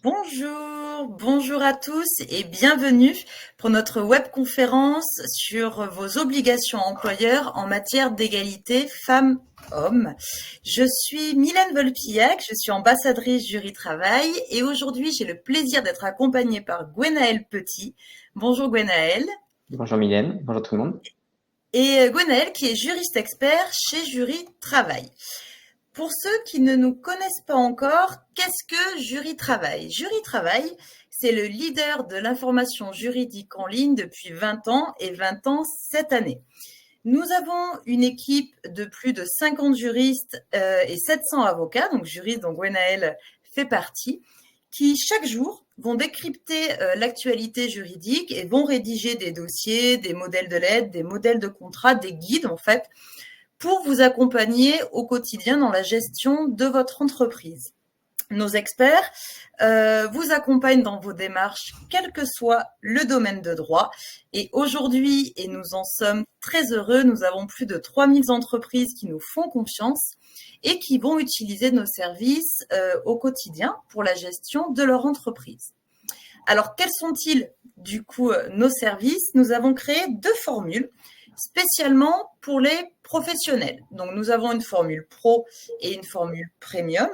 Bonjour à tous et bienvenue pour notre webconférence sur vos obligations employeurs en matière d'égalité femmes-hommes. Je suis Mylène Volpillac, je suis ambassadrice Jury Travail et aujourd'hui j'ai le plaisir d'être accompagnée par Gwenaëlle Petit. Bonjour Gwenaëlle. Bonjour Mylène, bonjour tout le monde. Et Gwenaëlle qui est juriste expert chez Jury Travail. Pour ceux qui ne nous connaissent pas encore, qu'est-ce que Jury Travail? Jury Travail, c'est le leader de l'information juridique en ligne depuis 20 ans et 20 ans cette année. Nous avons une équipe de plus de 50 juristes et 700 avocats, donc juristes dont Gwenaëlle fait partie, qui chaque jour vont décrypter l'actualité juridique et vont rédiger des dossiers, des modèles de lettres, des modèles de contrats, des guides en fait, pour vous accompagner au quotidien dans la gestion de votre entreprise. Nos experts vous accompagnent dans vos démarches, quel que soit le domaine de droit. Et aujourd'hui, et nous en sommes très heureux, nous avons plus de 3000 entreprises qui nous font confiance et qui vont utiliser nos services au quotidien pour la gestion de leur entreprise. Alors, quels sont-ils du coup nos services? Nous avons créé 2 formules spécialement pour les professionnels. Donc, nous avons une formule pro et une formule premium.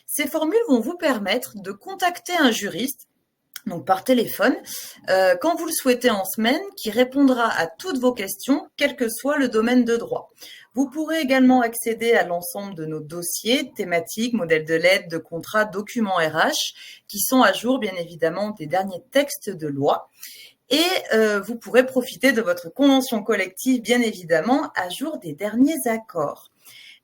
Ces formules vont vous permettre de contacter un juriste, donc par téléphone, quand vous le souhaitez en semaine, qui répondra à toutes vos questions, quel que soit le domaine de droit. Vous pourrez également accéder à l'ensemble de nos dossiers, thématiques, modèles de lettres, de contrats, documents RH, qui sont à jour, bien évidemment, des derniers textes de loi. Et vous pourrez profiter de votre convention collective, bien évidemment, à jour des derniers accords.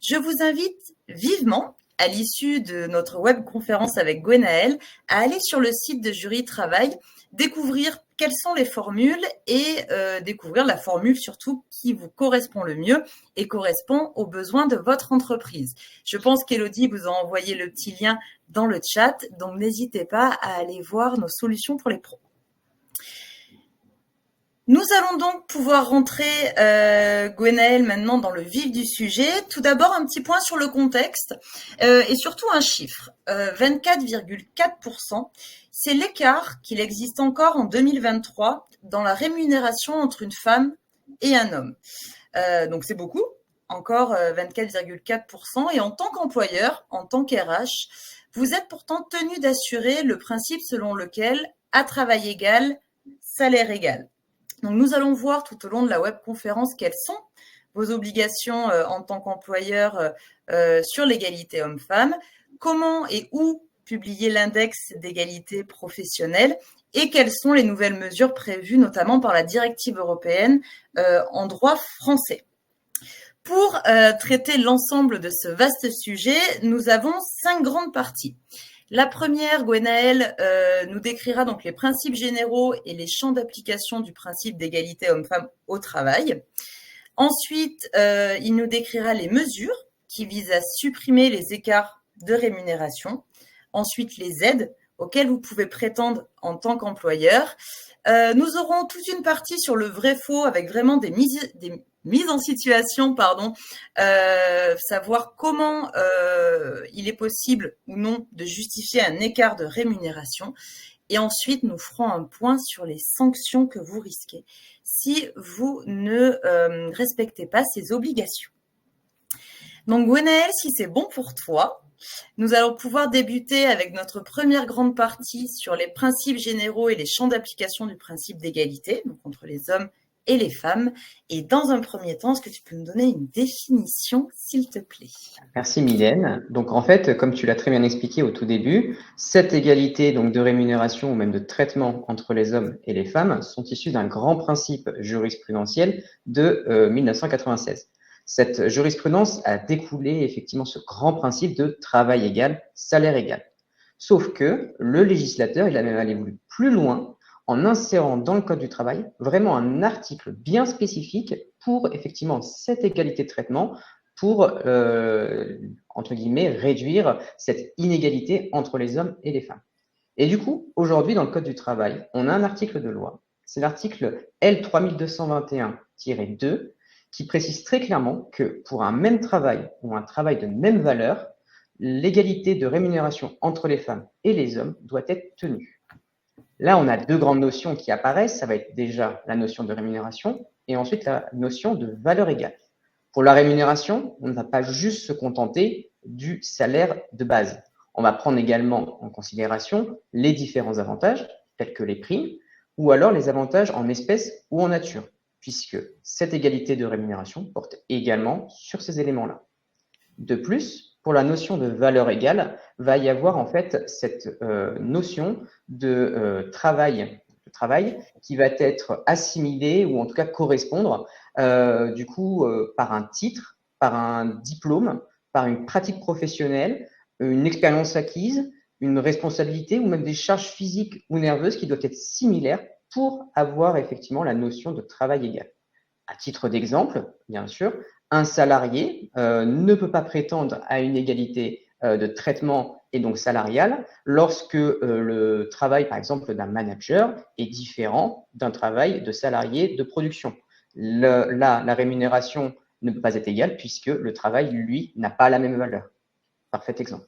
Je vous invite vivement, à l'issue de notre webconférence avec Gwenaëlle, à aller sur le site de Jury Travail, découvrir quelles sont les formules et découvrir la formule surtout qui vous correspond le mieux et correspond aux besoins de votre entreprise. Je pense qu'Élodie vous a envoyé le petit lien dans le chat, donc n'hésitez pas à aller voir nos solutions pour les pros. Nous allons donc pouvoir rentrer, Gwenaëlle, maintenant dans le vif du sujet. Tout d'abord, un petit point sur le contexte et surtout un chiffre. 24,4%, c'est l'écart qu'il existe encore en 2023 dans la rémunération entre une femme et un homme. Donc c'est beaucoup, encore 24,4%. Et en tant qu'employeur, en tant qu'RH, vous êtes pourtant tenu d'assurer le principe selon lequel, à travail égal, salaire égal. Donc, nous allons voir tout au long de la webconférence quelles sont vos obligations en tant qu'employeur sur l'égalité homme-femme, comment et où publier l'index d'égalité professionnelle et quelles sont les nouvelles mesures prévues notamment par la directive européenne en droit français. Pour traiter l'ensemble de ce vaste sujet, nous avons 5 grandes parties. La première, Gwenaëlle nous décrira donc les principes généraux et les champs d'application du principe d'égalité homme-femme au travail. Ensuite, il nous décrira les mesures qui visent à supprimer les écarts de rémunération. Ensuite, les aides auxquelles vous pouvez prétendre en tant qu'employeur. Nous aurons toute une partie sur le vrai-faux avec vraiment des mises en situation, savoir comment il est possible ou non de justifier un écart de rémunération. Et ensuite, nous ferons un point sur les sanctions que vous risquez si vous ne respectez pas ces obligations. Donc, Gwenaëlle, si c'est bon pour toi, nous allons pouvoir débuter avec notre première grande partie sur les principes généraux et les champs d'application du principe d'égalité, donc entre les hommes et les femmes. Et dans un premier temps, est-ce que tu peux me donner une définition, s'il te plaît? Merci Mylène. Donc en fait, comme tu l'as très bien expliqué au tout début, cette égalité donc de rémunération ou même de traitement entre les hommes et les femmes sont issus d'un grand principe jurisprudentiel de 1996. Cette jurisprudence a découlé effectivement ce grand principe de travail égal, salaire égal. Sauf que le législateur, il a même allé plus loin en insérant dans le Code du travail vraiment un article bien spécifique pour effectivement cette égalité de traitement, pour, entre guillemets, réduire cette inégalité entre les hommes et les femmes. Et du coup, aujourd'hui, dans le Code du travail, on a un article de loi, c'est l'article L3221-2, qui précise très clairement que pour un même travail ou un travail de même valeur, l'égalité de rémunération entre les femmes et les hommes doit être tenue. Là, on a deux grandes notions qui apparaissent. Ça va être déjà la notion de rémunération et ensuite la notion de valeur égale. Pour la rémunération, on ne va pas juste se contenter du salaire de base. On va prendre également en considération les différents avantages, tels que les primes, ou alors les avantages en espèces ou en nature, puisque cette égalité de rémunération porte également sur ces éléments-là. De plus, pour la notion de valeur égale, va y avoir en fait cette notion de travail qui va être assimilé ou en tout cas correspondre par un titre, par un diplôme, par une pratique professionnelle, une expérience acquise, une responsabilité ou même des charges physiques ou nerveuses qui doivent être similaires pour avoir effectivement la notion de travail égal. À titre d'exemple, bien sûr, un salarié ne peut pas prétendre à une égalité de traitement et donc salariale lorsque le travail, par exemple, d'un manager est différent d'un travail de salarié de production. La rémunération ne peut pas être égale puisque le travail, lui, n'a pas la même valeur. Parfait exemple.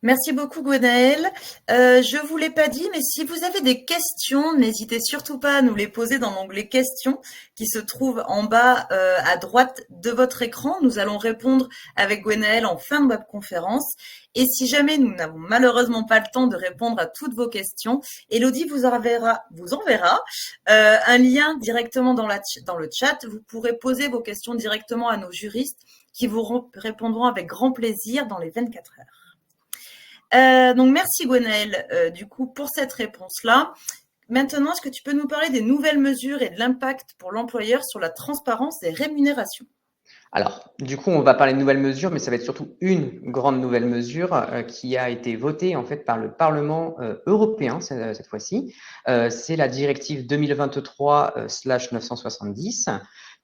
Merci beaucoup, Gwenaëlle. Je ne vous l'ai pas dit, mais si vous avez des questions, n'hésitez surtout pas à nous les poser dans l'onglet questions qui se trouve en bas à droite de votre écran. Nous allons répondre avec Gwenaëlle en fin de webconférence. Et si jamais nous n'avons malheureusement pas le temps de répondre à toutes vos questions, Élodie vous enverra un lien directement dans le chat. Vous pourrez poser vos questions directement à nos juristes qui vous répondront avec grand plaisir dans les 24 heures. Donc merci Gwenaëlle du coup pour cette réponse-là. Maintenant, est-ce que tu peux nous parler des nouvelles mesures et de l'impact pour l'employeur sur la transparence des rémunérations? Alors, du coup, on va parler de nouvelles mesures, mais ça va être surtout une grande nouvelle mesure qui a été votée en fait par le Parlement européen cette fois-ci. C'est la directive 2023/970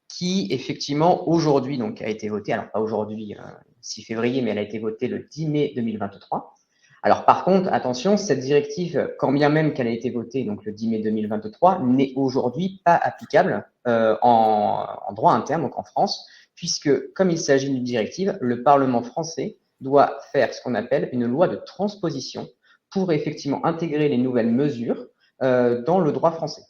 qui effectivement aujourd'hui donc a été votée. Alors pas aujourd'hui, 6 février, mais elle a été votée le 10 mai 2023. Alors par contre, attention, cette directive, quand bien même qu'elle a été votée donc le 10 mai 2023, n'est aujourd'hui pas applicable en droit interne, donc en France, puisque comme il s'agit d'une directive, le Parlement français doit faire ce qu'on appelle une loi de transposition pour effectivement intégrer les nouvelles mesures dans le droit français.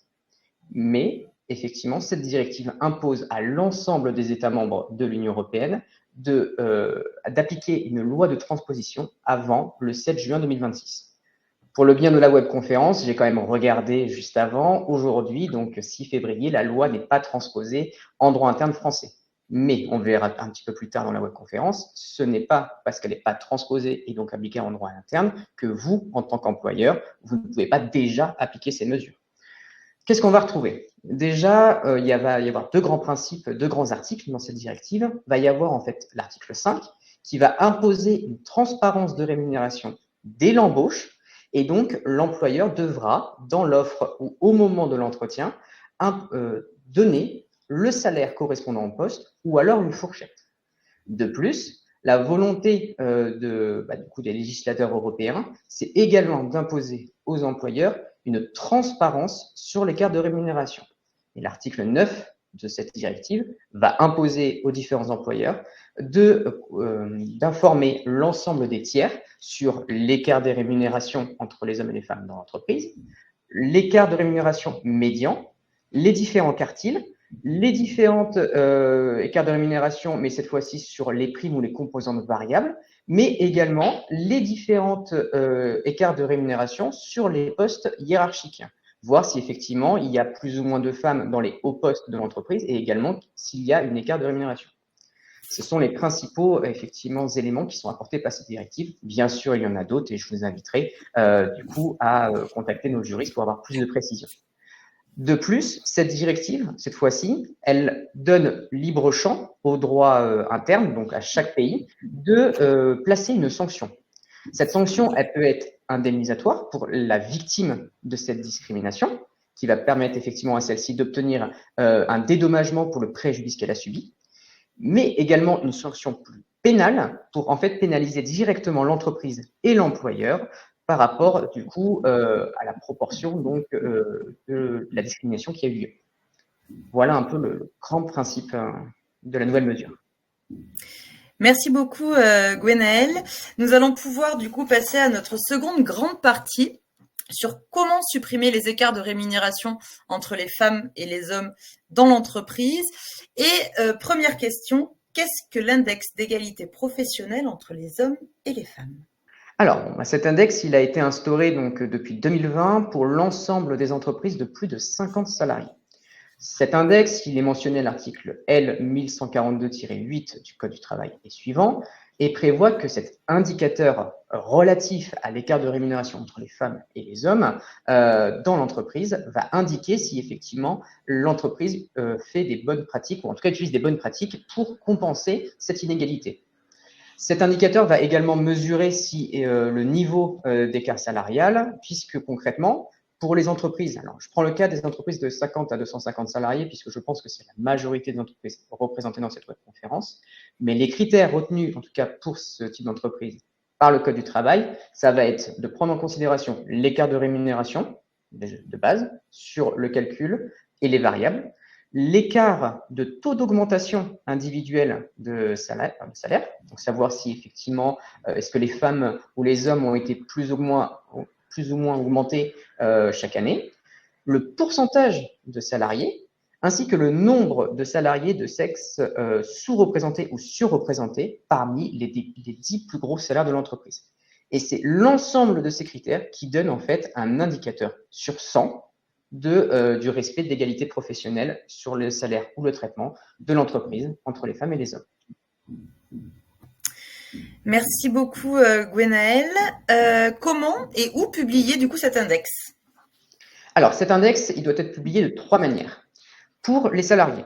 Mais effectivement, cette directive impose à l'ensemble des États membres de l'Union européenne d'appliquer une loi de transposition avant le 7 juin 2026. Pour le bien de la webconférence, j'ai quand même regardé juste avant. Aujourd'hui, donc 6 février, la loi n'est pas transposée en droit interne français. Mais on verra un petit peu plus tard dans la webconférence, ce n'est pas parce qu'elle n'est pas transposée et donc appliquée en droit interne que vous, en tant qu'employeur, vous ne pouvez pas déjà appliquer ces mesures. Qu'est-ce qu'on va retrouver? Déjà, il va y avoir deux grands principes, deux grands articles dans cette directive. Il va y avoir en fait l'article 5 qui va imposer une transparence de rémunération dès l'embauche et donc l'employeur devra, dans l'offre ou au moment de l'entretien, donner le salaire correspondant au poste ou alors une fourchette. De plus, la volonté des législateurs européens, c'est également d'imposer aux employeurs une transparence sur l'écart de rémunération. Et l'article 9 de cette directive va imposer aux différents employeurs d'informer l'ensemble des tiers sur l'écart des rémunérations entre les hommes et les femmes dans l'entreprise, l'écart de rémunération médian, les différents quartiles, les différentes écarts de rémunération, mais cette fois-ci sur les primes ou les composantes variables, mais également les différentes écarts de rémunération sur les postes hiérarchiques, voir si effectivement il y a plus ou moins de femmes dans les hauts postes de l'entreprise et également s'il y a une écart de rémunération. Ce sont les principaux effectivement éléments qui sont apportés par cette directive. Bien sûr, il y en a d'autres et je vous inviterai du coup à contacter nos juristes pour avoir plus de précisions. De plus, cette directive, cette fois-ci, elle donne libre champ au droit interne, donc à chaque pays, de placer une sanction. Cette sanction, elle peut être indemnisatoire pour la victime de cette discrimination, qui va permettre effectivement à celle-ci d'obtenir un dédommagement pour le préjudice qu'elle a subi, mais également une sanction plus pénale pour en fait pénaliser directement l'entreprise et l'employeur par rapport du coup à la proportion donc de la discrimination qui a eu lieu. Voilà un peu le grand principe de la nouvelle mesure. Merci beaucoup, Gwenaëlle. Nous allons pouvoir du coup passer à notre seconde grande partie sur comment supprimer les écarts de rémunération entre les femmes et les hommes dans l'entreprise. Et première question, qu'est-ce que l'index d'égalité professionnelle entre les hommes et les femmes? Alors, cet index, il a été instauré donc depuis 2020 pour l'ensemble des entreprises de plus de 50 salariés. Cet index, il est mentionné à l'article L 1142-8 du Code du travail et suivant, et prévoit que cet indicateur relatif à l'écart de rémunération entre les femmes et les hommes dans l'entreprise va indiquer si effectivement l'entreprise fait des bonnes pratiques, ou en tout cas utilise des bonnes pratiques pour compenser cette inégalité. Cet indicateur va également mesurer si le niveau d'écart salarial, puisque concrètement, pour les entreprises, alors je prends le cas des entreprises de 50 à 250 salariés, puisque je pense que c'est la majorité des entreprises représentées dans cette webconférence, mais les critères retenus, en tout cas pour ce type d'entreprise, par le Code du travail, ça va être de prendre en considération l'écart de rémunération de base sur le calcul et les variables, l'écart de taux d'augmentation individuelle de salaire, donc savoir si effectivement, est-ce que les femmes ou les hommes ont été plus ou moins augmentés chaque année, le pourcentage de salariés, ainsi que le nombre de salariés de sexe sous-représentés ou surreprésentés parmi les 10 plus gros salaires de l'entreprise. Et c'est l'ensemble de ces critères qui donnent en fait un indicateur sur 100 du respect de l'égalité professionnelle sur le salaire ou le traitement de l'entreprise entre les femmes et les hommes. Merci beaucoup, Gwenaëlle. Comment et où publier du coup cet index? Alors, cet index, il doit être publié de 3 manières. Pour les salariés,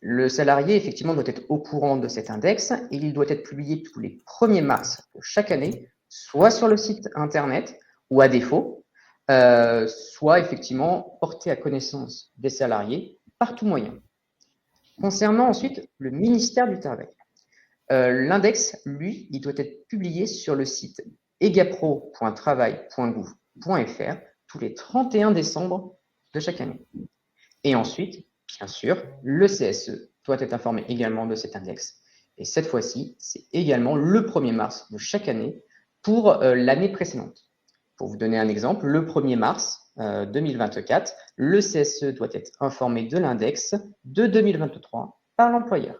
le salarié, effectivement, doit être au courant de cet index et il doit être publié tous les 1er mars de chaque année, soit sur le site internet ou à défaut, soit effectivement porté à connaissance des salariés par tout moyen. Concernant ensuite le ministère du Travail, l'index, lui, il doit être publié sur le site egapro.travail.gouv.fr tous les 31 décembre de chaque année. Et ensuite, bien sûr, le CSE doit être informé également de cet index. Et cette fois-ci, c'est également le 1er mars de chaque année pour l'année précédente. Pour vous donner un exemple, le 1er mars 2024, le CSE doit être informé de l'index de 2023 par l'employeur.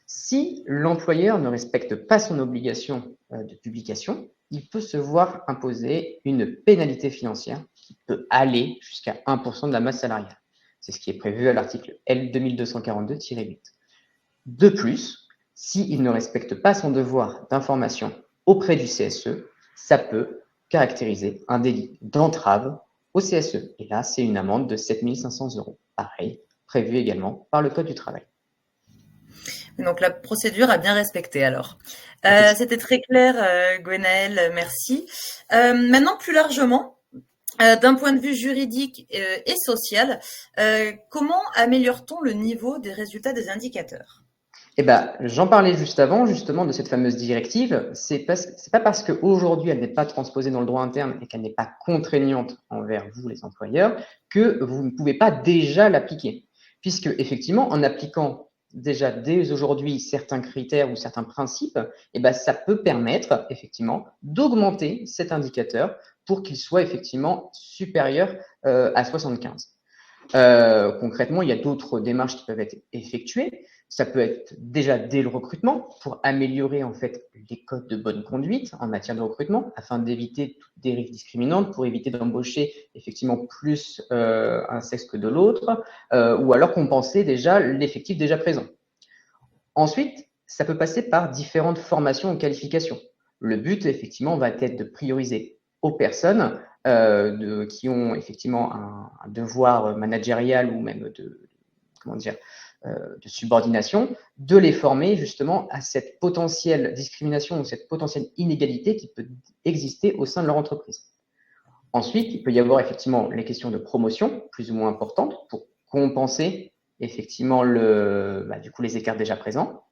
Si l'employeur ne respecte pas son obligation de publication, il peut se voir imposer une pénalité financière qui peut aller jusqu'à 1% de la masse salariale. C'est ce qui est prévu à l'article L 2242-8. De plus, s'il ne respecte pas son devoir d'information auprès du CSE, ça peut caractériser un délit d'entrave au CSE. Et là, c'est une amende de 7 500 €. Pareil, prévu également par le Code du travail. Donc la procédure a bien respecté alors. C'était très clair, Gwenaëlle, merci. Maintenant, plus largement, d'un point de vue juridique et social, comment améliore-t-on le niveau des résultats des indicateurs? Eh ben, j'en parlais juste avant, justement, de cette fameuse directive. C'est pas parce qu'aujourd'hui, elle n'est pas transposée dans le droit interne et qu'elle n'est pas contraignante envers vous, les employeurs, que vous ne pouvez pas déjà l'appliquer. Puisque, effectivement, en appliquant déjà dès aujourd'hui certains critères ou certains principes, eh ben, ça peut permettre, effectivement, d'augmenter cet indicateur pour qu'il soit, effectivement, supérieur à 75. Concrètement, il y a d'autres démarches qui peuvent être effectuées. Ça peut être déjà dès le recrutement pour améliorer en fait les codes de bonne conduite en matière de recrutement afin d'éviter toute dérive discriminante, pour éviter d'embaucher effectivement plus un sexe que de l'autre, ou alors compenser déjà l'effectif déjà présent. Ensuite, ça peut passer par différentes formations ou qualifications. Le but, effectivement, va être de prioriser aux personnes qui ont effectivement un devoir managérial ou même de subordination, de les former justement à cette potentielle discrimination ou cette potentielle inégalité qui peut exister au sein de leur entreprise. Ensuite, il peut y avoir effectivement les questions de promotion plus ou moins importantes pour compenser effectivement les écarts déjà présents.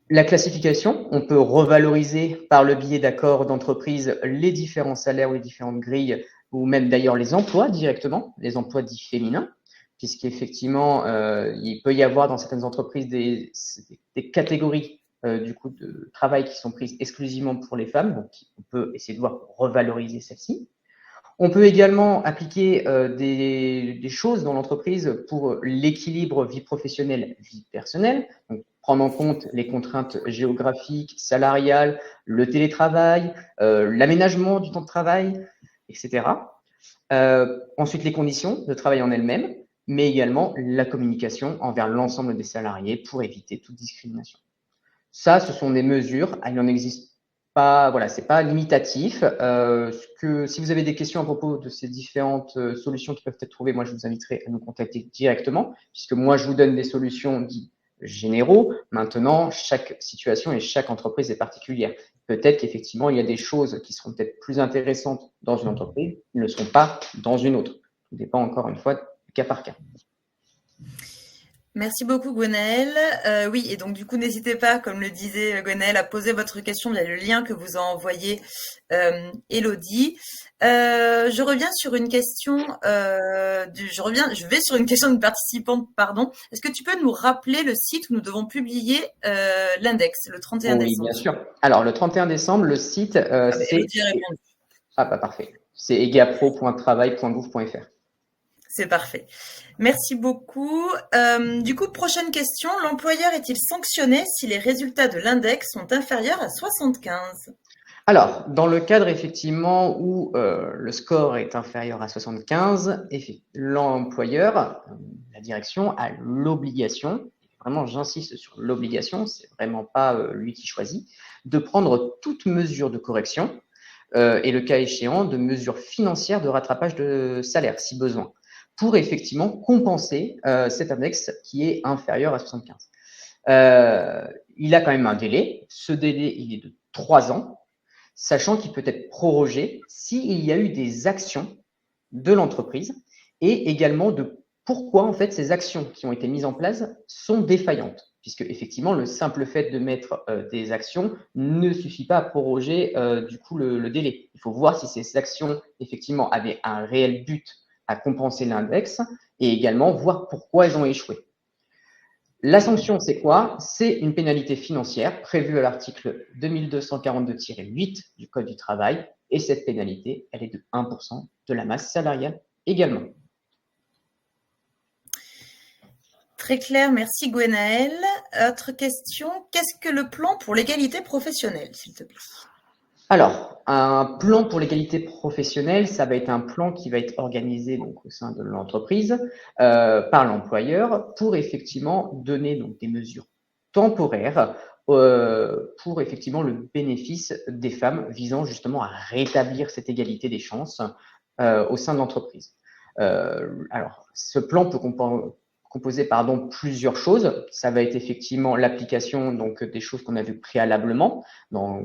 La classification, on peut revaloriser par le biais d'accords d'entreprise les différents salaires ou les différentes grilles, ou même d'ailleurs les emplois directement, les emplois dits féminins, puisqu'effectivement, il peut y avoir dans certaines entreprises des catégories du coup de travail qui sont prises exclusivement pour les femmes, donc on peut essayer de voir pour revaloriser celles-ci. On peut également appliquer des choses dans l'entreprise pour l'équilibre vie professionnelle, vie personnelle. Donc, prendre en compte les contraintes géographiques, salariales, le télétravail, l'aménagement du temps de travail, etc. Ensuite, les conditions de travail en elles-mêmes, mais également la communication envers l'ensemble des salariés pour éviter toute discrimination. Ça, ce sont des mesures. Il n'en existe pas, voilà, c'est pas limitatif. Si vous avez des questions à propos de ces différentes solutions qui peuvent être trouvées, moi, je vous inviterai à nous contacter directement, puisque moi, je vous donne des solutions dites généraux. Maintenant, chaque situation et chaque entreprise est particulière. Peut-être qu'effectivement, il y a des choses qui seront peut-être plus intéressantes dans une entreprise, qui ne le seront pas dans une autre. Tout dépend encore une fois du cas par cas. Merci beaucoup Gwenaëlle. Oui, et donc du coup, n'hésitez pas, comme le disait Gwenaëlle, à poser votre question via le lien que vous a envoyé Élodie. Je reviens sur une question. Je vais sur une question d'une participante. Pardon. Est-ce que tu peux nous rappeler le site où nous devons publier l'index le 31 Oui, décembre? bien sûr. Alors, le 31 décembre, le site, c'est… Élodie a répondu. Ah, pas parfait. C'est egapro.travail.gouv.fr. C'est parfait. Merci beaucoup. Du coup, prochaine question. L'employeur est-il sanctionné si les résultats de l'index sont inférieurs à 75? Alors, dans le cadre effectivement où le score est inférieur à 75, l'employeur, la direction, a l'obligation, vraiment j'insiste sur l'obligation, c'est vraiment pas lui qui choisit, de prendre toute mesure de correction et le cas échéant de mesures financières de rattrapage de salaire si besoin, pour effectivement compenser cet index qui est inférieur à 75. Il a quand même un délai. Ce délai, il est de 3 ans, sachant qu'il peut être prorogé s'il y a eu des actions de l'entreprise et également de pourquoi en fait ces actions qui ont été mises en place sont défaillantes, puisque effectivement le simple fait de mettre des actions ne suffit pas à proroger du coup le délai. Il faut voir si ces actions effectivement avaient un réel but à compenser l'index et également voir pourquoi elles ont échoué. La sanction, c'est quoi? C'est une pénalité financière prévue à l'article 2242-8 du Code du travail. Et cette pénalité, elle est de 1% de la masse salariale également. Très clair, merci Gwenaëlle. Autre question, qu'est-ce que le plan pour l'égalité professionnelle, s'il te plaît? Alors, un plan pour l'égalité professionnelle, ça va être un plan qui va être organisé donc, au sein de l'entreprise par l'employeur pour effectivement donner donc, des mesures temporaires pour effectivement le bénéfice des femmes visant justement à rétablir cette égalité des chances au sein de l'entreprise. Alors, ce plan peut composer plusieurs choses. Ça va être effectivement l'application donc des choses qu'on a vues préalablement dans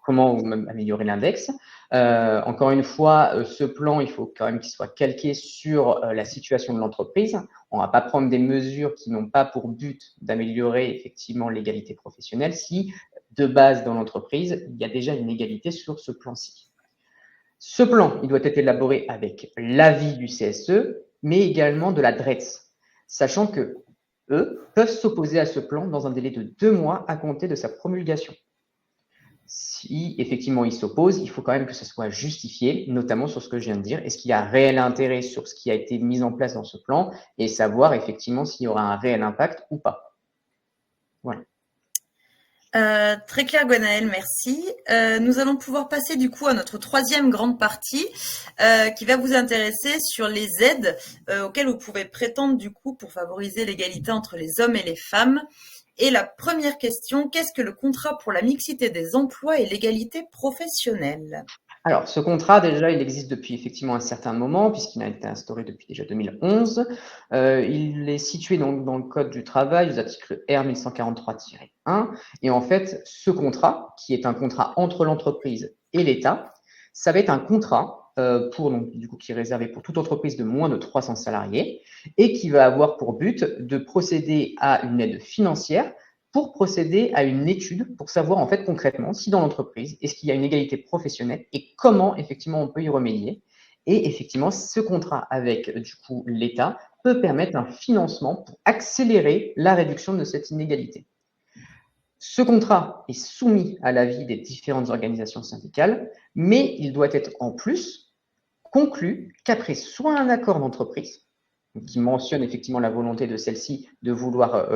comment améliorer l'index. Encore une fois, ce plan, il faut quand même qu'il soit calqué sur la situation de l'entreprise. On ne va pas prendre des mesures qui n'ont pas pour but d'améliorer effectivement l'égalité professionnelle si, de base, dans l'entreprise, il y a déjà une égalité sur ce plan-ci. Ce plan, il doit être élaboré avec l'avis du CSE, mais également de la DRETS, sachant que eux peuvent s'opposer à ce plan dans un délai de 2 mois à compter de sa promulgation. Si effectivement il s'oppose, il faut quand même que ce soit justifié, notamment sur ce que je viens de dire. Est-ce qu'il y a un réel intérêt sur ce qui a été mis en place dans ce plan et savoir effectivement s'il y aura un réel impact ou pas. Voilà. Très clair Gwenaëlle, merci. Nous allons pouvoir passer du coup à notre troisième grande partie qui va vous intéresser sur les aides auxquelles vous pouvez prétendre du coup pour favoriser l'égalité entre les hommes et les femmes. Et la première question, qu'est-ce que le contrat pour la mixité des emplois et l'égalité professionnelle? Alors, ce contrat, déjà, il existe depuis effectivement un certain moment, puisqu'il a été instauré depuis déjà 2011. Il est situé donc dans le Code du travail, aux articles R 1143-1. Et en fait, ce contrat, qui est un contrat entre l'entreprise et l'État, ça va être un contrat qui est réservé pour toute entreprise de moins de 300 salariés et qui va avoir pour but de procéder à une aide financière pour procéder à une étude pour savoir en fait concrètement si dans l'entreprise, est-ce qu'il y a une égalité professionnelle et comment effectivement on peut y remédier. Et effectivement, ce contrat avec du coup l'État peut permettre un financement pour accélérer la réduction de cette inégalité. Ce contrat est soumis à l'avis des différentes organisations syndicales, mais il doit être en plus conclu qu'après soit un accord d'entreprise, qui mentionne effectivement la volonté de celle-ci de vouloir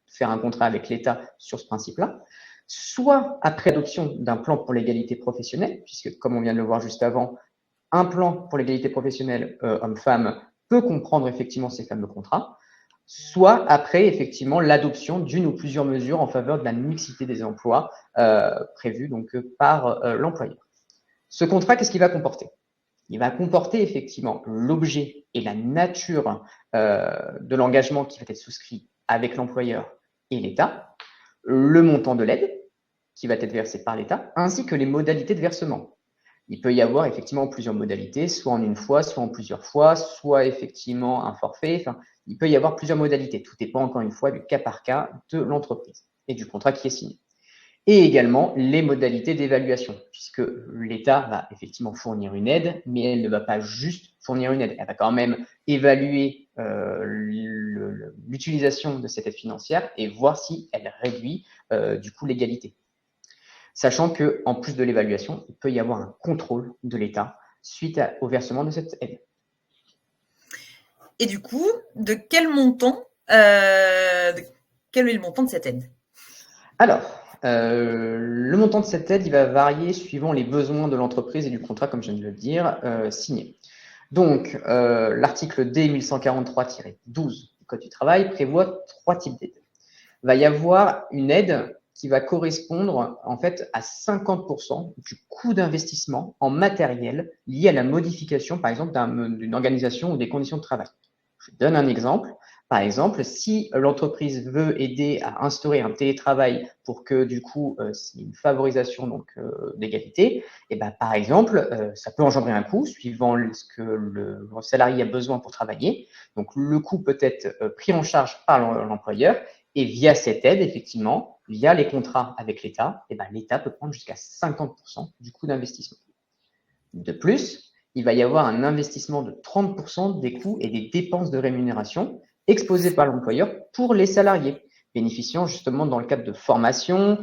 faire un contrat avec l'État sur ce principe-là, soit après adoption d'un plan pour l'égalité professionnelle, puisque comme on vient de le voir juste avant, un plan pour l'égalité professionnelle homme-femme peut comprendre effectivement ces fameux contrats, soit après effectivement l'adoption d'une ou plusieurs mesures en faveur de la mixité des emplois prévues donc par l'employeur. Ce contrat, qu'est-ce qu'il va comporter? Il va comporter effectivement l'objet et la nature de l'engagement qui va être souscrit avec l'employeur et l'État, le montant de l'aide qui va être versé par l'État, ainsi que les modalités de versement. Il peut y avoir effectivement plusieurs modalités, soit en une fois, soit en plusieurs fois, soit effectivement un forfait. Enfin, il peut y avoir plusieurs modalités. Tout dépend encore une fois du cas par cas de l'entreprise et du contrat qui est signé. Et également les modalités d'évaluation, puisque l'État va effectivement fournir une aide, mais elle ne va pas juste fournir une aide. Elle va quand même évaluer l'utilisation de cette aide financière et voir si elle réduit du coup l'égalité. Sachant qu'en plus de l'évaluation, il peut y avoir un contrôle de l'État suite au versement de cette aide. Et du coup, de quel montant, quel est le montant de cette aide? Alors, le montant de cette aide, il va varier suivant les besoins de l'entreprise et du contrat, comme je viens de le dire, signé. Donc, l'article D 1143-12 du Code du travail prévoit 3 types d'aides. Il va y avoir une aide qui va correspondre en fait à 50% du coût d'investissement en matériel lié à la modification, par exemple, d'une organisation ou des conditions de travail. Je donne un exemple. Par exemple, si l'entreprise veut aider à instaurer un télétravail pour que du coup, c'est une favorisation donc d'égalité, et ben, par exemple, ça peut engendrer un coût suivant ce que le salarié a besoin pour travailler. Donc, le coût peut être pris en charge par l'employeur et via cette aide, effectivement, via les contrats avec l'État, et ben, l'État peut prendre jusqu'à 50% du coût d'investissement. De plus, il va y avoir un investissement de 30% des coûts et des dépenses de rémunération exposés par l'employeur pour les salariés, bénéficiant justement dans le cadre de formation,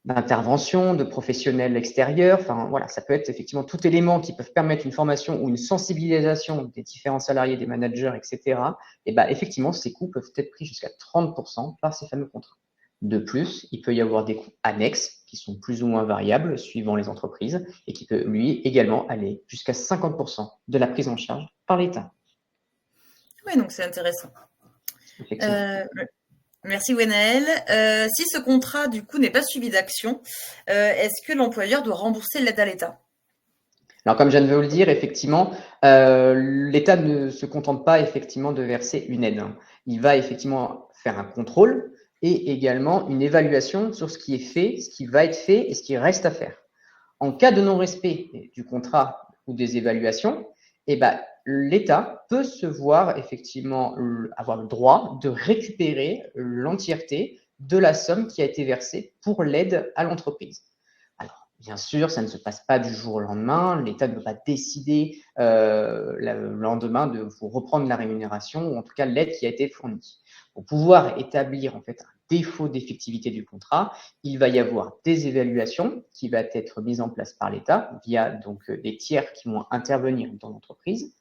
d'intervention, de professionnels extérieurs. Enfin, voilà, ça peut être effectivement tout élément qui peuvent permettre une formation ou une sensibilisation des différents salariés, des managers, etc. Et ben, effectivement, ces coûts peuvent être pris jusqu'à 30% par ces fameux contrats. De plus, il peut y avoir des coûts annexes qui sont plus ou moins variables suivant les entreprises et qui peut, lui, également aller jusqu'à 50% de la prise en charge par l'État. Oui, donc c'est intéressant. Merci Gwenaëlle. Si ce contrat, du coup, n'est pas suivi d'action, est-ce que l'employeur doit rembourser l'aide à l'État? Alors, comme je viens de vous le dire, effectivement, l'État ne se contente pas effectivement de verser une aide. Il va effectivement faire un contrôle et également une évaluation sur ce qui est fait, ce qui va être fait et ce qui reste à faire. En cas de non-respect du contrat ou des évaluations, eh ben, l'État peut se voir effectivement avoir le droit de récupérer l'entièreté de la somme qui a été versée pour l'aide à l'entreprise. Alors, bien sûr, ça ne se passe pas du jour au lendemain. L'État ne peut pas décider le lendemain de vous reprendre la rémunération ou en tout cas l'aide qui a été fournie. Pour pouvoir établir en fait un défaut d'effectivité du contrat, il va y avoir des évaluations qui vont être mises en place par l'État via donc des tiers qui vont intervenir dans l'entreprise.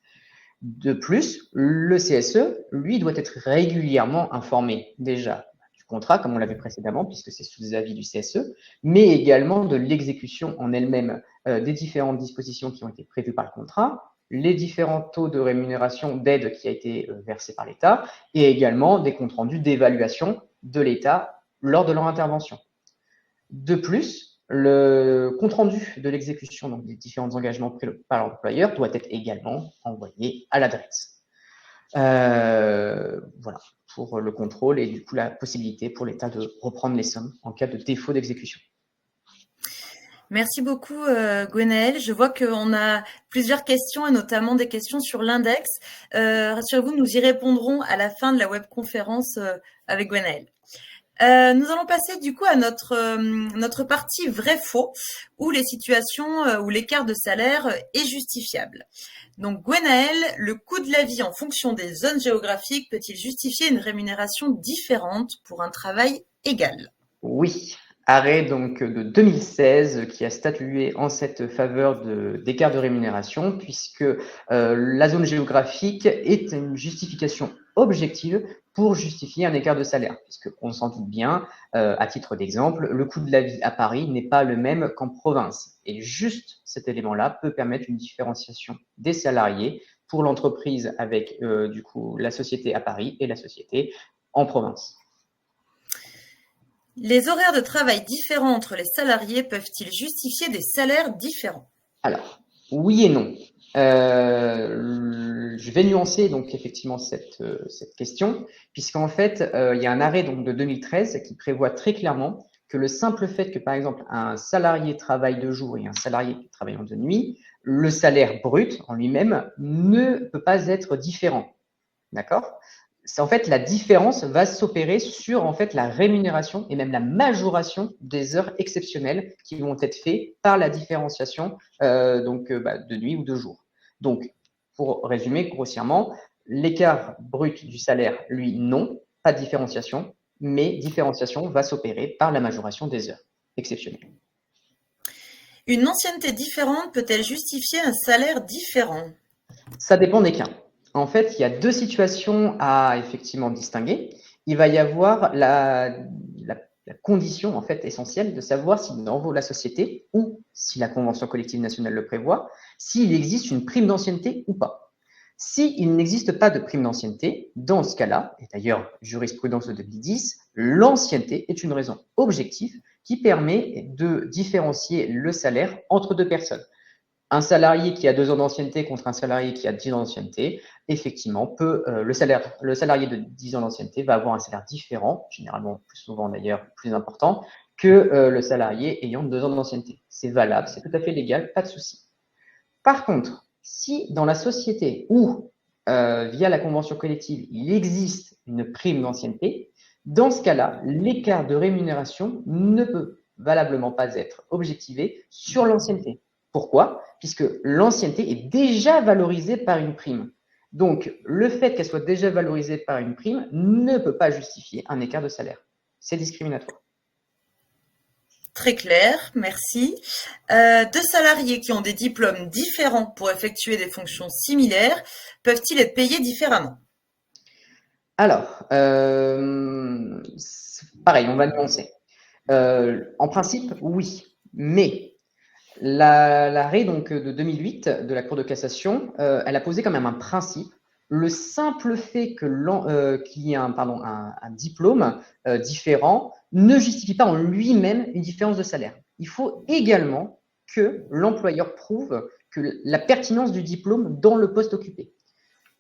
De plus, le CSE, lui, doit être régulièrement informé déjà du contrat, comme on l'a vu précédemment, puisque c'est sous les avis du CSE, mais également de l'exécution en elle-même des différentes dispositions qui ont été prévues par le contrat, les différents taux de rémunération d'aide qui a été versé par l'État, et également des comptes rendus d'évaluation de l'État lors de leur intervention. De plus, le compte-rendu de l'exécution donc, des différents engagements pris par l'employeur doit être également envoyé à l'adresse. Voilà, pour le contrôle et du coup la possibilité pour l'État de reprendre les sommes en cas de défaut d'exécution. Merci beaucoup Gwenaëlle. Je vois qu'on a plusieurs questions et notamment des questions sur l'index. Rassurez-vous, nous y répondrons à la fin de la webconférence avec Gwenaëlle. Nous allons passer du coup à notre partie vrai-faux, où les situations où l'écart de salaire est justifiable. Donc Gwenaël, le coût de la vie en fonction des zones géographiques peut-il justifier une rémunération différente pour un travail égal? Oui, arrêt donc de 2016 qui a statué en cette faveur d'écart de rémunération, puisque la zone géographique est une justification objective pour justifier un écart de salaire, puisqu'on s'en doute bien, à titre d'exemple, le coût de la vie à Paris n'est pas le même qu'en province. Et juste cet élément-là peut permettre une différenciation des salariés pour l'entreprise avec du coup la société à Paris et la société en province. Les horaires de travail différents entre les salariés peuvent-ils justifier des salaires différents? Alors, oui et non. Je vais nuancer donc effectivement cette question, puisqu'en fait, il y a un arrêt donc de 2013 qui prévoit très clairement que le simple fait que, par exemple, un salarié travaille de jour et un salarié travaillant de nuit, le salaire brut en lui-même ne peut pas être différent. D'accord? C'est en fait la différence va s'opérer sur en fait la rémunération et même la majoration des heures exceptionnelles qui vont être faites par la différenciation de nuit ou de jour. Donc, pour résumer grossièrement, l'écart brut du salaire, lui, non, pas de différenciation, mais différenciation va s'opérer par la majoration des heures exceptionnelles. Une ancienneté différente peut-elle justifier un salaire différent? Ça dépend des cas. En fait, il y a deux situations à effectivement distinguer. Il va y avoir la condition en fait essentielle de savoir si dans la société ou si la convention collective nationale le prévoit, s'il existe une prime d'ancienneté ou pas. S'il n'existe pas de prime d'ancienneté, dans ce cas-là, et d'ailleurs jurisprudence de 2010, l'ancienneté est une raison objective qui permet de différencier le salaire entre deux personnes. Un salarié qui a 2 ans d'ancienneté contre un salarié qui a 10 ans d'ancienneté, effectivement, le salarié de 10 ans d'ancienneté va avoir un salaire différent, généralement plus souvent d'ailleurs plus important, que le salarié ayant 2 ans d'ancienneté. C'est valable, c'est tout à fait légal, pas de souci. Par contre, si dans la société ou via la convention collective, il existe une prime d'ancienneté, dans ce cas-là, l'écart de rémunération ne peut valablement pas être objectivé sur l'ancienneté. Pourquoi? Puisque l'ancienneté est déjà valorisée par une prime. Donc, le fait qu'elle soit déjà valorisée par une prime ne peut pas justifier un écart de salaire. C'est discriminatoire. Très clair, merci. Deux salariés qui ont des diplômes différents pour effectuer des fonctions similaires peuvent-ils être payés différemment? Alors, pareil, on va nuancer. En principe, oui, mais l'arrêt donc de 2008 de la Cour de cassation, elle a posé quand même un principe. Le simple fait qu'il y ait un diplôme différent ne justifie pas en lui-même une différence de salaire. Il faut également que l'employeur prouve que la pertinence du diplôme dans le poste occupé.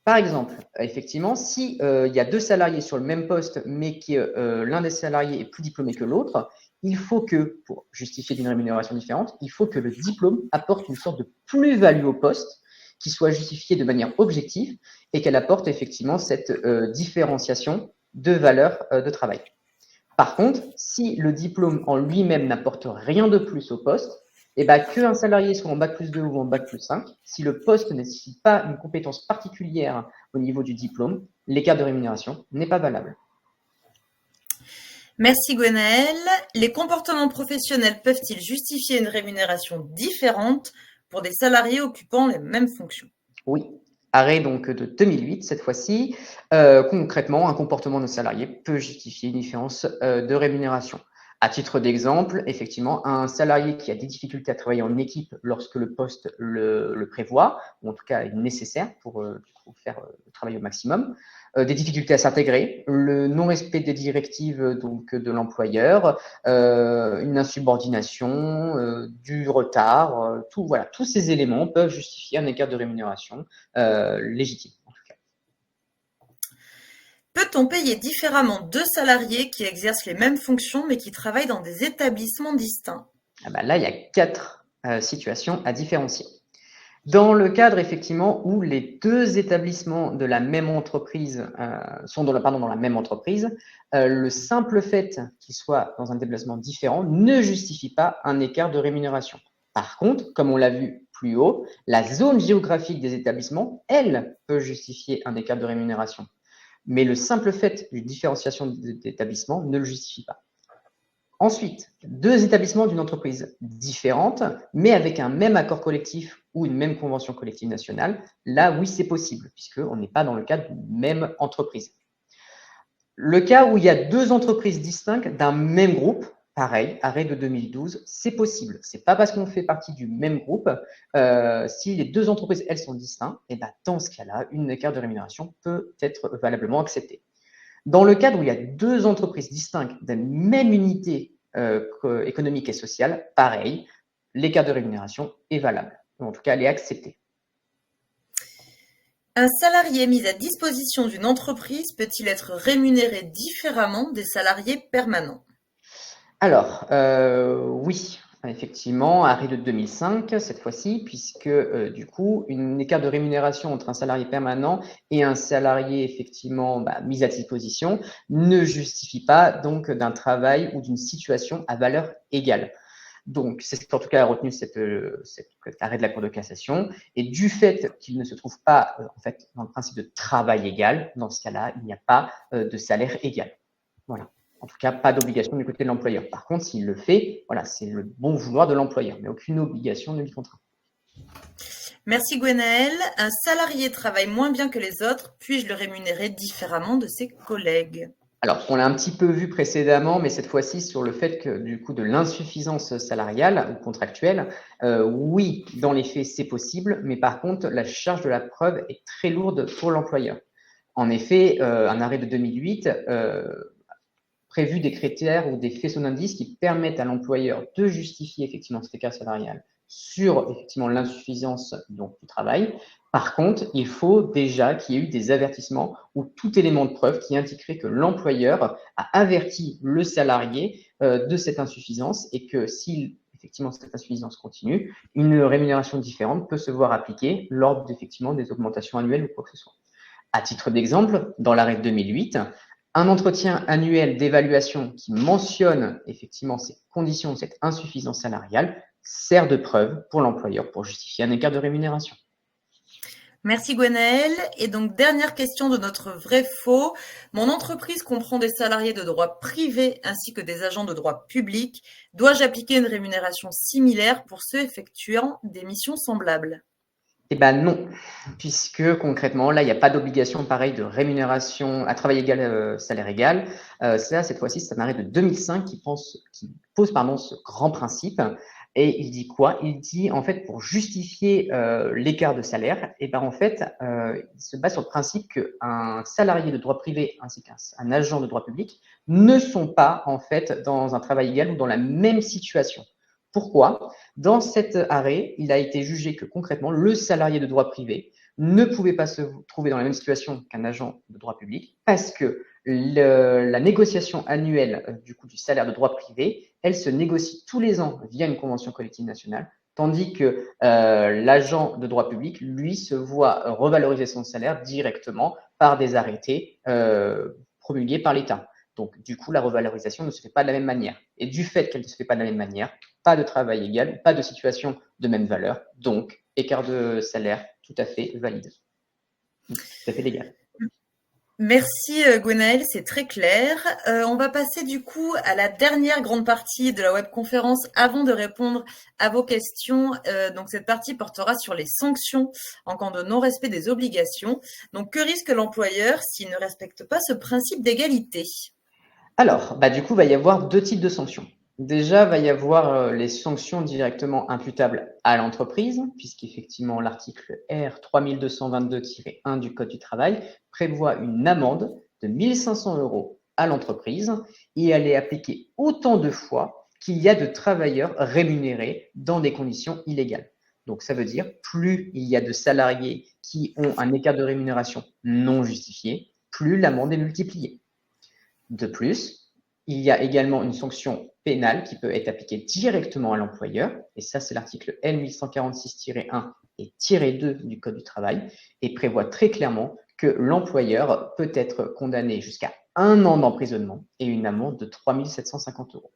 Par exemple, effectivement, si il y a deux salariés sur le même poste, mais que l'un des salariés est plus diplômé que l'autre, il faut que, pour justifier d'une rémunération différente, il faut que le diplôme apporte une sorte de plus-value au poste, qui soit justifiée de manière objective et qu'elle apporte effectivement cette différenciation de valeur de travail. Par contre, si le diplôme en lui-même n'apporte rien de plus au poste, eh ben, qu'un salarié soit en bac+2 ou en bac+5, si le poste ne nécessite pas une compétence particulière au niveau du diplôme, l'écart de rémunération n'est pas valable. Merci Gwenaël. Les comportements professionnels peuvent-ils justifier une rémunération différente pour des salariés occupant les mêmes fonctions? Oui. Arrêt donc de 2008, cette fois-ci. Concrètement, un comportement de salarié peut justifier une différence de rémunération. À titre d'exemple, effectivement, un salarié qui a des difficultés à travailler en équipe lorsque le poste le prévoit, ou en tout cas est nécessaire pour faire le travail au maximum, des difficultés à s'intégrer, le non-respect des directives donc de l'employeur, une insubordination, du retard, tous ces éléments peuvent justifier un écart de rémunération légitime. Peut-on payer différemment deux salariés qui exercent les mêmes fonctions mais qui travaillent dans des établissements distincts? Là, il y a 4 situations à différencier. Dans le cadre, effectivement, où les deux établissements de la même entreprise sont dans la même entreprise, le simple fait qu'ils soient dans un déplacement différent ne justifie pas un écart de rémunération. Par contre, comme on l'a vu plus haut, la zone géographique des établissements, elle, peut justifier un écart de rémunération. Mais le simple fait d'une différenciation d'établissement ne le justifie pas. Ensuite, deux établissements d'une entreprise différente, mais avec un même accord collectif ou une même convention collective nationale, là, oui, c'est possible, puisqu'on n'est pas dans le cadre d'une même entreprise. Le cas où il y a deux entreprises distinctes d'un même groupe, pareil, arrêt de 2012, c'est possible. Ce n'est pas parce qu'on fait partie du même groupe. Si les deux entreprises, elles, sont distinctes, et ben, dans ce cas-là, une écart de rémunération peut être valablement acceptée. Dans le cadre où il y a deux entreprises distinctes d'une même unité économique et sociale, pareil, l'écart de rémunération est valable. Ou en tout cas, elle est acceptée. Un salarié mis à disposition d'une entreprise peut-il être rémunéré différemment des salariés permanents? Alors, oui, effectivement, arrêt de 2005, cette fois-ci, puisque du coup, une écart de rémunération entre un salarié permanent et un salarié effectivement mis à disposition ne justifie pas donc d'un travail ou d'une situation à valeur égale. Donc, c'est ce qu'en tout cas a retenu cet arrêt de la Cour de cassation. Et du fait qu'il ne se trouve pas en fait dans le principe de travail égal, dans ce cas-là, il n'y a pas de salaire égal. Voilà. En tout cas, pas d'obligation du côté de l'employeur. Par contre, s'il le fait, voilà, c'est le bon vouloir de l'employeur, mais aucune obligation ne lui contraint. Merci Gwenaëlle. Un salarié travaille moins bien que les autres, puis-je le rémunérer différemment de ses collègues? Alors, on l'a un petit peu vu précédemment, mais cette fois-ci sur le fait que du coup de l'insuffisance salariale ou contractuelle, oui, dans les faits, c'est possible, mais par contre, la charge de la preuve est très lourde pour l'employeur. En effet, un arrêt de 2008 prévu des critères ou des faisceaux d'indices qui permettent à l'employeur de justifier effectivement cet écart salarial sur effectivement l'insuffisance donc, du travail. Par contre, il faut déjà qu'il y ait eu des avertissements ou tout élément de preuve qui indiquerait que l'employeur a averti le salarié de cette insuffisance et que si effectivement cette insuffisance continue, une rémunération différente peut se voir appliquer lors effectivement des augmentations annuelles ou quoi que ce soit. À titre d'exemple, dans l'arrêt de 2008, un entretien annuel d'évaluation qui mentionne effectivement ces conditions, cette insuffisance salariale, sert de preuve pour l'employeur pour justifier un écart de rémunération. Merci Gwenaëlle. Et donc, dernière question de notre vrai-faux. Mon entreprise comprend des salariés de droit privé ainsi que des agents de droit public. Dois-je appliquer une rémunération similaire pour ceux effectuant des missions semblables? Eh bien non, puisque concrètement, là, il n'y a pas d'obligation pareille de rémunération à travail égal, salaire égal. Ça, cette fois-ci, c'est un arrêt de 2005 qui pose ce grand principe. Et il dit quoi? Il dit, en fait, pour justifier l'écart de salaire, et ben en fait, il se base sur le principe qu'un salarié de droit privé ainsi qu'un agent de droit public ne sont pas, en fait, dans un travail égal ou dans la même situation. Pourquoi? Dans cet arrêt, il a été jugé que concrètement, le salarié de droit privé ne pouvait pas se trouver dans la même situation qu'un agent de droit public parce que la négociation annuelle du salaire de droit privé, elle se négocie tous les ans via une convention collective nationale, tandis que l'agent de droit public, lui, se voit revaloriser son salaire directement par des arrêtés promulgués par l'État. Donc, du coup, la revalorisation ne se fait pas de la même manière. Et du fait qu'elle ne se fait pas de la même manière, pas de travail égal, pas de situation de même valeur, donc écart de salaire tout à fait valide, tout à fait légal. Merci Gwenaëlle, c'est très clair. On va passer du coup à la dernière grande partie de la webconférence avant de répondre à vos questions. Donc cette partie portera sur les sanctions en cas de non-respect des obligations. Donc que risque l'employeur s'il ne respecte pas ce principe d'égalité? Alors, du coup, il va y avoir deux types de sanctions. Déjà, il va y avoir les sanctions directement imputables à l'entreprise, puisqu'effectivement, l'article R 3222-1 du Code du travail prévoit une amende de 1 500 € à l'entreprise et elle est appliquée autant de fois qu'il y a de travailleurs rémunérés dans des conditions illégales. Donc, ça veut dire plus il y a de salariés qui ont un écart de rémunération non justifié, plus l'amende est multipliée. De plus, il y a également une sanction pénale qui peut être appliquée directement à l'employeur, et ça c'est l'article L 1146-1 et -2 du Code du travail et prévoit très clairement que l'employeur peut être condamné jusqu'à 1 an d'emprisonnement et une amende de 3 750 euros.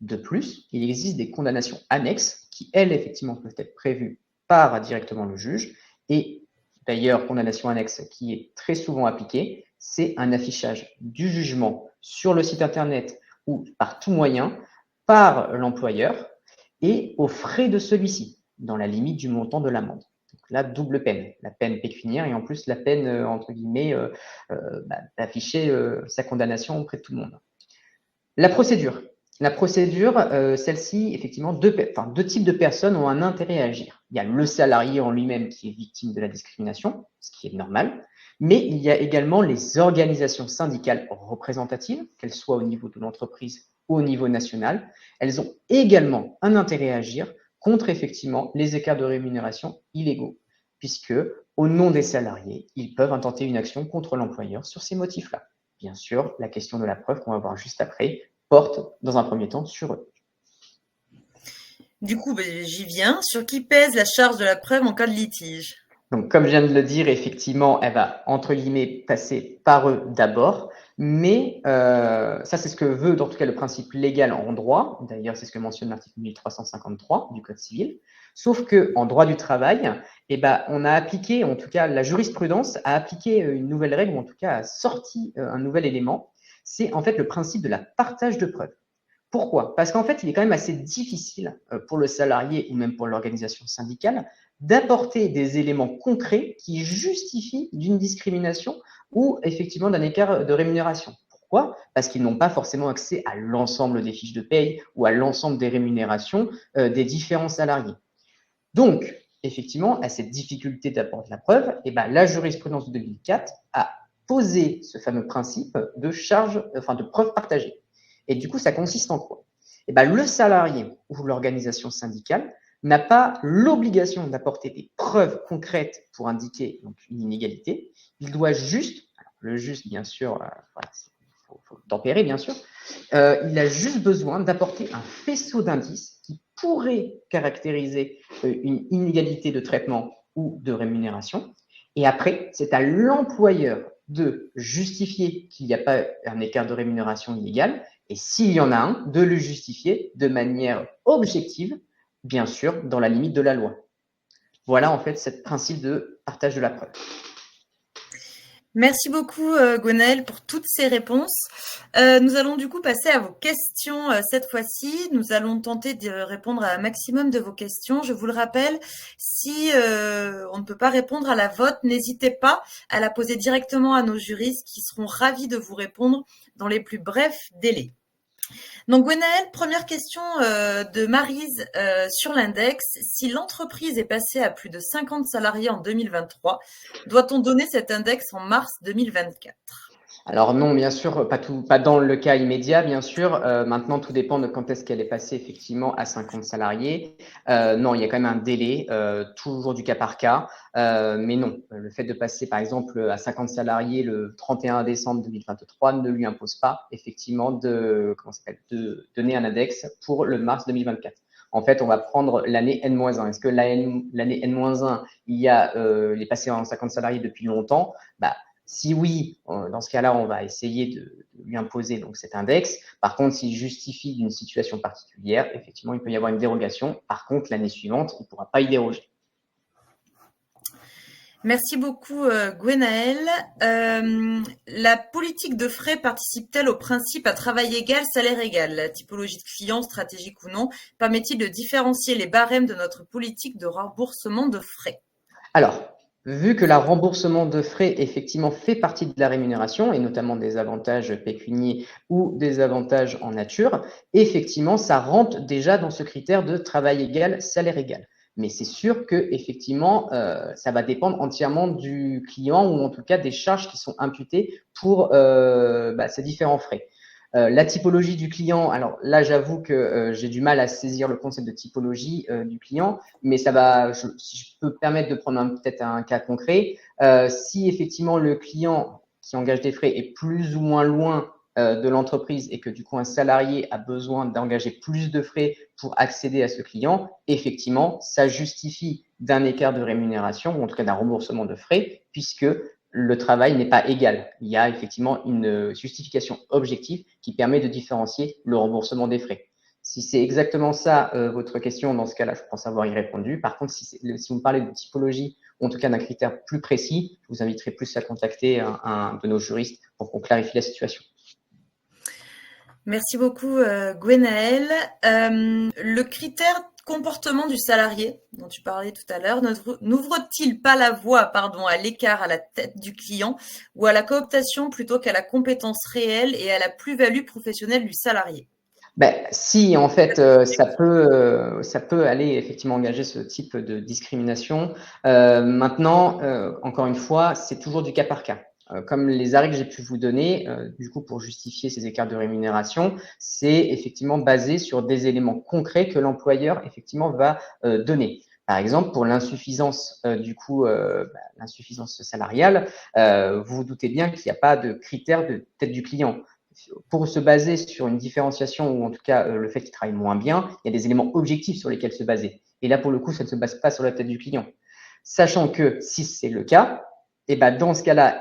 De plus, il existe des condamnations annexes qui, elles, effectivement, peuvent être prévues par directement le juge. Et d'ailleurs, condamnation annexe qui est très souvent appliquée, c'est un affichage du jugement sur le site internet ou par tout moyen par l'employeur et aux frais de celui-ci, dans la limite du montant de l'amende. Donc là, double peine, la peine pécuniaire et en plus la peine, entre guillemets, d'afficher sa condamnation auprès de tout le monde. La procédure. La procédure, celle-ci, effectivement, deux types de personnes ont un intérêt à agir. Il y a le salarié en lui-même qui est victime de la discrimination, ce qui est normal, mais il y a également les organisations syndicales représentatives, qu'elles soient au niveau de l'entreprise ou au niveau national. Elles ont également un intérêt à agir contre, effectivement, les écarts de rémunération illégaux, puisque, au nom des salariés, ils peuvent intenter une action contre l'employeur sur ces motifs-là. Bien sûr, la question de la preuve qu'on va voir juste après porte dans un premier temps sur eux. Du coup, j'y viens. Sur qui pèse la charge de la preuve en cas de litige? Donc, comme je viens de le dire, effectivement, elle va, entre guillemets, passer par eux d'abord. Mais ça, c'est ce que veut, en tout cas, le principe légal en droit. D'ailleurs, c'est ce que mentionne l'article 1353 du Code civil. Sauf qu'en droit du travail, on a appliqué, en tout cas, la jurisprudence a appliqué une nouvelle règle, ou en tout cas a sorti un nouvel élément. C'est en fait le principe de la partage de preuves. Pourquoi? Parce qu'en fait, il est quand même assez difficile pour le salarié ou même pour l'organisation syndicale d'apporter des éléments concrets qui justifient d'une discrimination ou effectivement d'un écart de rémunération. Pourquoi? Parce qu'ils n'ont pas forcément accès à l'ensemble des fiches de paye ou à l'ensemble des rémunérations des différents salariés. Donc, effectivement, à cette difficulté d'apporter la preuve, la jurisprudence de 2004 a posé ce fameux principe de de preuve partagée. Et du coup, ça consiste en quoi? Le salarié ou l'organisation syndicale n'a pas l'obligation d'apporter des preuves concrètes pour indiquer donc, une inégalité. Il doit juste, alors le juste, bien sûr, faut tempérer, bien sûr, il a juste besoin d'apporter un faisceau d'indices qui pourrait caractériser une inégalité de traitement ou de rémunération. Et après, c'est à l'employeur de justifier qu'il n'y a pas un écart de rémunération illégal et s'il y en a un, de le justifier de manière objective, bien sûr, dans la limite de la loi. Voilà en fait ce principe de partage de la preuve. Merci beaucoup Gwenaëlle pour toutes ces réponses. Nous allons du coup passer à vos questions cette fois-ci. Nous allons tenter de répondre à un maximum de vos questions. Je vous le rappelle, si on ne peut pas répondre à la vôtre, n'hésitez pas à la poser directement à nos juristes qui seront ravis de vous répondre dans les plus brefs délais. Donc Gwenaëlle, première question de Maryse sur l'index. Si l'entreprise est passée à plus de 50 salariés en 2023, doit-on donner cet index en mars 2024? Alors non, bien sûr, pas dans le cas immédiat, bien sûr. Maintenant, tout dépend de quand est-ce qu'elle est passée effectivement à 50 salariés. Non, il y a quand même un délai, toujours du cas par cas. Mais non, le fait de passer par exemple à 50 salariés le 31 décembre 2023 ne lui impose pas effectivement de donner un index pour le mars 2024. En fait, on va prendre l'année N-1. Est-ce que l'année N-1, il est passé en 50 salariés depuis longtemps? Si oui, dans ce cas-là, on va essayer de lui imposer donc cet index. Par contre, s'il justifie d'une situation particulière, effectivement, il peut y avoir une dérogation. Par contre, l'année suivante, il ne pourra pas y déroger. Merci beaucoup Gwenaëlle. La politique de frais participe-t-elle au principe à travail égal, salaire égal? La typologie de client, stratégique ou non, permet-il de différencier les barèmes de notre politique de remboursement de frais? Alors, vu que le remboursement de frais, effectivement, fait partie de la rémunération, et notamment des avantages pécuniaires ou des avantages en nature, effectivement, ça rentre déjà dans ce critère de travail égal, salaire égal. Mais c'est sûr que effectivement, ça va dépendre entièrement du client ou en tout cas des charges qui sont imputées pour ces différents frais. La typologie du client, alors là, j'avoue que j'ai du mal à saisir le concept de typologie du client, mais ça va, si je peux me permettre de prendre peut-être un cas concret, si effectivement le client qui engage des frais est plus ou moins loin de l'entreprise et que du coup un salarié a besoin d'engager plus de frais pour accéder à ce client, effectivement, ça justifie d'un écart de rémunération, ou en tout cas d'un remboursement de frais, puisque le travail n'est pas égal. Il y a effectivement une justification objective qui permet de différencier le remboursement des frais. Si c'est exactement ça votre question, dans ce cas-là, je pense avoir y répondu. Par contre, si vous me parlez de typologie, ou en tout cas d'un critère plus précis, je vous inviterai plus à contacter un de nos juristes pour qu'on clarifie la situation. Merci beaucoup, Gwenaëlle. Le critère comportement du salarié dont tu parlais tout à l'heure n'ouvre-t-il pas la voie, à l'écart à la tête du client ou à la cooptation plutôt qu'à la compétence réelle et à la plus-value professionnelle du salarié? Si, en fait, ça peut aller effectivement engager ce type de discrimination. Maintenant, encore une fois, c'est toujours du cas par cas. Comme les arrêts que j'ai pu vous donner, du coup, pour justifier ces écarts de rémunération, c'est effectivement basé sur des éléments concrets que l'employeur effectivement va donner. Par exemple, pour l'insuffisance l'insuffisance salariale, vous vous doutez bien qu'il n'y a pas de critère de tête du client. Pour se baser sur une différenciation, ou en tout cas le fait qu'il travaille moins bien, il y a des éléments objectifs sur lesquels se baser. Et là, pour le coup, ça ne se base pas sur la tête du client. Sachant que si c'est le cas, et dans ce cas-là,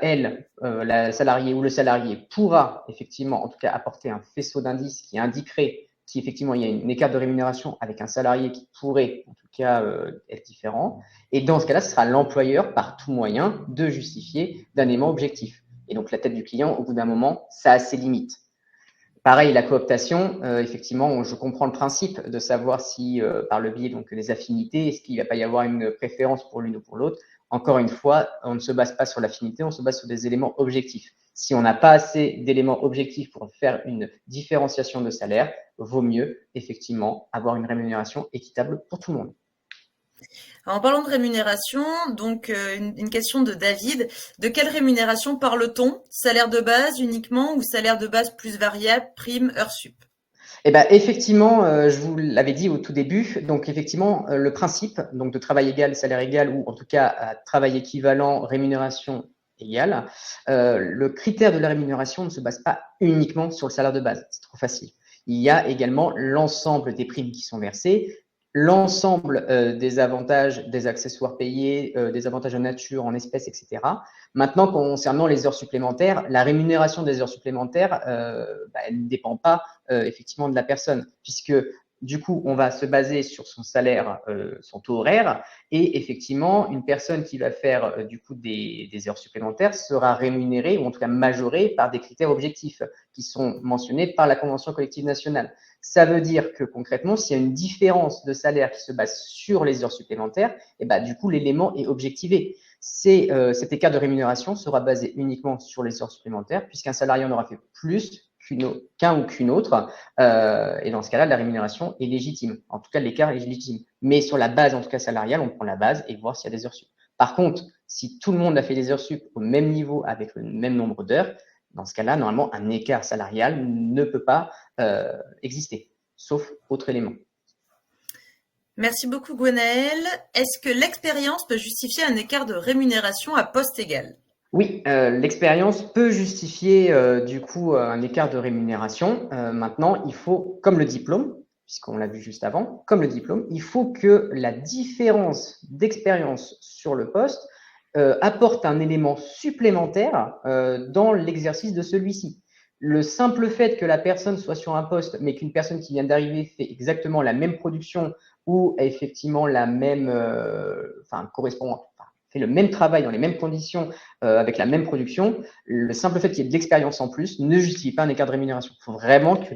la salariée ou le salarié pourra effectivement, en tout cas, apporter un faisceau d'indices qui indiquerait qu'effectivement il y a une écart de rémunération avec un salarié qui pourrait en tout cas être différent. Et dans ce cas-là, ce sera l'employeur par tout moyen de justifier d'un élément objectif. Et donc la tête du client, au bout d'un moment, ça a ses limites. Pareil, la cooptation, effectivement, je comprends le principe de savoir si, par le biais des affinités, est-ce qu'il ne va pas y avoir une préférence pour l'une ou pour l'autre. Encore une fois, on ne se base pas sur l'affinité, on se base sur des éléments objectifs. Si on n'a pas assez d'éléments objectifs pour faire une différenciation de salaire, vaut mieux effectivement avoir une rémunération équitable pour tout le monde. En parlant de rémunération, donc une question de David. De quelle rémunération parle-t-on? Salaire de base uniquement ou salaire de base plus variable, prime, heure sup? Effectivement, je vous l'avais dit au tout début, donc effectivement, le principe donc de travail égal, salaire égal, ou en tout cas travail équivalent, rémunération égale, le critère de la rémunération ne se base pas uniquement sur le salaire de base, c'est trop facile. Il y a également l'ensemble des primes qui sont versées, l'ensemble des avantages, des accessoires payés, des avantages en nature, en espèces, etc. Maintenant, concernant les heures supplémentaires, la rémunération des heures supplémentaires, elle ne dépend pas effectivement de la personne, puisque du coup, on va se baser sur son salaire, son taux horaire, et effectivement, une personne qui va faire du coup des heures supplémentaires sera rémunérée, ou en tout cas majorée, par des critères objectifs qui sont mentionnés par la Convention collective nationale. Ça veut dire que concrètement, s'il y a une différence de salaire qui se base sur les heures supplémentaires, du coup, l'élément est objectivé. Cet écart de rémunération sera basé uniquement sur les heures supplémentaires, puisqu'un salarié en aura fait plus qu'un ou qu'une autre, et dans ce cas-là, la rémunération est légitime. En tout cas, l'écart est légitime. Mais sur la base, en tout cas salariale, on prend la base et voir s'il y a des heures sup. Par contre, si tout le monde a fait des heures sup au même niveau avec le même nombre d'heures, dans ce cas-là, normalement, un écart salarial ne peut pas exister, sauf autre élément. Merci beaucoup, Gwenaëlle. Est-ce que l'expérience peut justifier un écart de rémunération à poste égal? Oui, l'expérience peut justifier du coup un écart de rémunération. Maintenant, il faut, comme le diplôme, puisqu'on l'a vu juste avant, comme le diplôme, il faut que la différence d'expérience sur le poste apporte un élément supplémentaire dans l'exercice de celui-ci. Le simple fait que la personne soit sur un poste, mais qu'une personne qui vient d'arriver fait exactement la même production ou effectivement la même, fait le même travail dans les mêmes conditions avec la même production, le simple fait qu'il y ait de l'expérience en plus ne justifie pas un écart de rémunération. Il faut vraiment que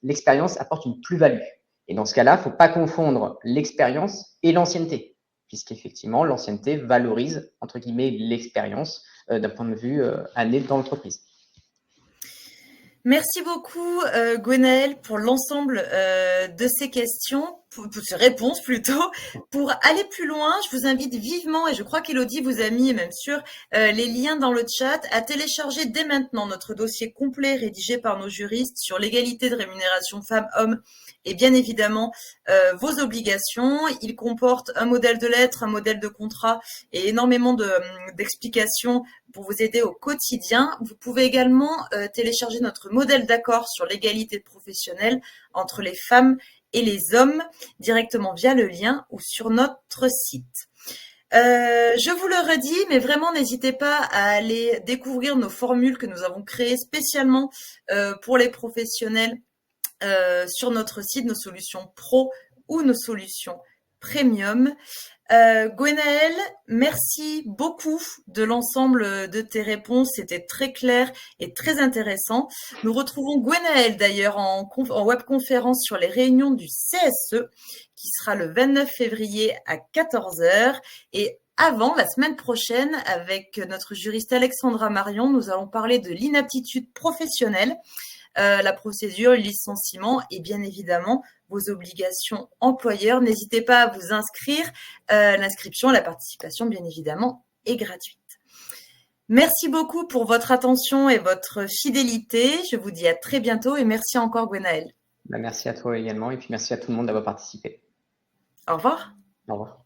l'expérience apporte une plus-value. Et dans ce cas-là, il ne faut pas confondre l'expérience et l'ancienneté, puisqu'effectivement, l'ancienneté valorise, entre guillemets, l'expérience d'un point de vue année dans l'entreprise. Merci beaucoup, Gwenaëlle, pour l'ensemble de ces questions, pour ces réponses plutôt. Pour aller plus loin, je vous invite vivement, et je crois qu'Élodie vous a mis même sur les liens dans le chat, à télécharger dès maintenant notre dossier complet rédigé par nos juristes sur l'égalité de rémunération femmes-hommes et bien évidemment vos obligations. Il comporte un modèle de lettres, un modèle de contrat et énormément d'explications pour vous aider au quotidien. Vous pouvez également télécharger notre modèle d'accord sur l'égalité professionnelle entre les femmes et les hommes directement via le lien ou sur notre site. Je vous le redis, mais vraiment n'hésitez pas à aller découvrir nos formules que nous avons créées spécialement pour les professionnels sur notre site, nos solutions pro ou nos solutions premium. Gwenaëlle, merci beaucoup de l'ensemble de tes réponses. C'était très clair et très intéressant. Nous retrouvons Gwenaëlle d'ailleurs en webconférence sur les réunions du CSE qui sera le 29 février à 14 heures. Et avant, la semaine prochaine, avec notre juriste Alexandra Marion, nous allons parler de l'inaptitude professionnelle, la procédure, le licenciement et bien évidemment vos obligations employeurs. N'hésitez pas à vous inscrire. L'inscription, la participation, bien évidemment, est gratuite. Merci beaucoup pour votre attention et votre fidélité. Je vous dis à très bientôt et merci encore, Gwenaëlle. Merci à toi également et puis merci à tout le monde d'avoir participé. Au revoir. Au revoir.